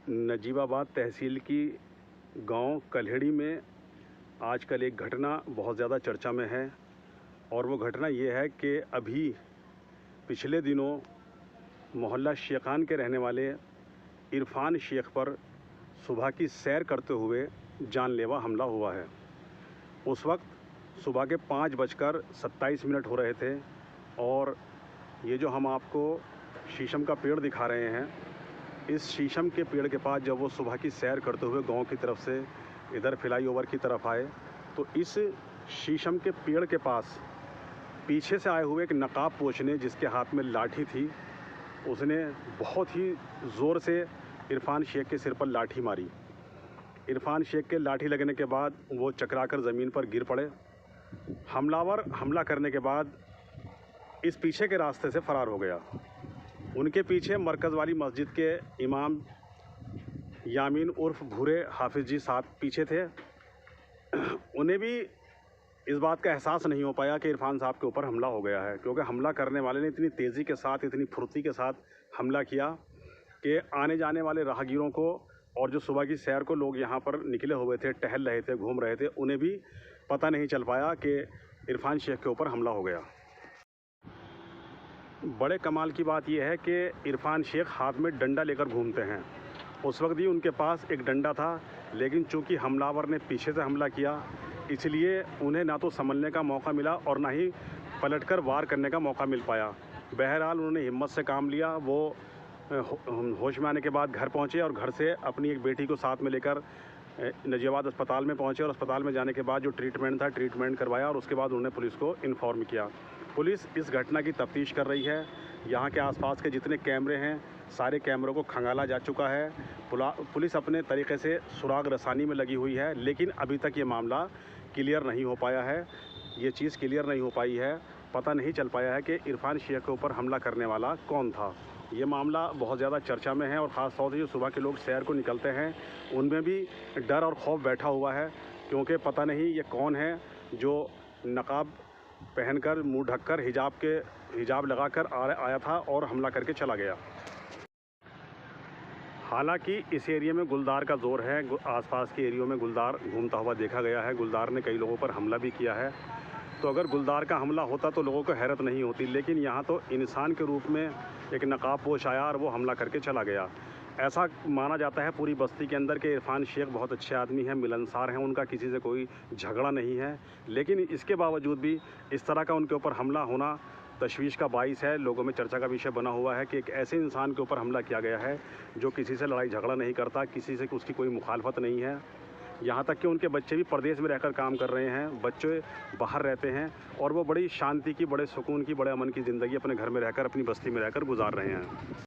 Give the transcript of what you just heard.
नजीबाबाद तहसील की गांव कल्हेड़ी में आजकल एक घटना बहुत ज़्यादा चर्चा में है और वो घटना ये है कि अभी पिछले दिनों मोहल्ला शेखान के रहने वाले इरफान शेख पर सुबह की सैर करते हुए जानलेवा हमला हुआ है। उस वक्त सुबह के 5:27 हो रहे थे और ये जो हम आपको शीशम का पेड़ दिखा रहे हैं, इस शीशम के पेड़ के पास जब वो सुबह की सैर करते हुए गांव की तरफ से इधर फ्लाईओवर की तरफ आए तो इस शीशम के पेड़ के पास पीछे से आए हुए एक नकाबपोश ने, जिसके हाथ में लाठी थी, उसने बहुत ही ज़ोर से इरफान शेख के सिर पर लाठी मारी। इरफान शेख के लाठी लगने के बाद वो चकराकर ज़मीन पर गिर पड़े। हमलावर हमला करने के बाद इस पीछे के रास्ते से फ़रार हो गया। उनके पीछे मरकज़ वाली मस्जिद के इमाम यामीन उर्फ भूरे हाफिज़ जी साहब पीछे थे। उन्हें भी इस बात का एहसास नहीं हो पाया कि इरफान साहब के ऊपर हमला हो गया है, क्योंकि हमला करने वाले ने इतनी तेज़ी के साथ, इतनी फुर्ती के साथ हमला किया कि आने जाने वाले राहगीरों को और जो सुबह की सैर को लोग यहाँ पर निकले हुए थे, टहल रहे थे, घूम रहे थे, उन्हें भी पता नहीं चल पाया कि इरफान शेख के ऊपर हमला हो गया। बड़े कमाल की बात यह है कि इरफान शेख हाथ में डंडा लेकर घूमते हैं। उस वक्त भी उनके पास एक डंडा था, लेकिन चूंकि हमलावर ने पीछे से हमला किया, इसलिए उन्हें ना तो संभलने का मौका मिला और ना ही पलटकर वार करने का मौका मिल पाया। बहरहाल उन्होंने हिम्मत से काम लिया। वो होश में आने के बाद घर पहुंचे और घर से अपनी एक बेटी को साथ में लेकर नजीबाबाद अस्पताल में पहुंचे और अस्पताल में जाने के बाद जो ट्रीटमेंट करवाया और उसके बाद उन्होंने पुलिस को इन्फॉर्म किया। पुलिस इस घटना की तफ्तीश कर रही है। यहाँ के आसपास के जितने कैमरे हैं, सारे कैमरों को खंगाला जा चुका है। पुलिस अपने तरीके से सुराग रसानी में लगी हुई है, लेकिन अभी तक ये मामला क्लियर नहीं हो पाया है। ये चीज़ क्लियर नहीं हो पाई है, पता नहीं चल पाया है कि इरफान शेख के ऊपर हमला करने वाला कौन था। ये मामला बहुत ज़्यादा चर्चा में है और ख़ास तौर से जो सुबह के लोग सैर को निकलते हैं, उनमें भी डर और खौफ बैठा हुआ है, क्योंकि पता नहीं ये कौन है जो नकाब पहनकर, मुंह ढककर, हिजाब लगाकर आया था और हमला करके चला गया। हालांकि इस एरिया में गुलदार का ज़ोर है। आसपास के एरियो में गुलदार घूमता हुआ देखा गया है। गुलदार ने कई लोगों पर हमला भी किया है। तो अगर गुलदार का हमला होता तो लोगों को हैरत नहीं होती, लेकिन यहाँ तो इंसान के रूप में एक नकाबपोश आया और वो हमला करके चला गया। ऐसा माना जाता है पूरी बस्ती के अंदर कि इरफान शेख बहुत अच्छे आदमी हैं, मिलनसार हैं, उनका किसी से कोई झगड़ा नहीं है, लेकिन इसके बावजूद भी इस तरह का उनके ऊपर हमला होना तशवीश का बाइस है। लोगों में चर्चा का विषय बना हुआ है कि एक ऐसे इंसान के ऊपर हमला किया गया है जो किसी से लड़ाई झगड़ा नहीं करता, किसी से उसकी कोई मुखालफत नहीं है। यहाँ तक कि उनके बच्चे भी परदेश में रहकर काम कर रहे हैं, बच्चे बाहर रहते हैं और वो बड़ी शांति की, बड़े सुकून की, बड़े अमन की ज़िंदगी अपने घर में रहकर, अपनी बस्ती में रहकर गुजार रहे हैं।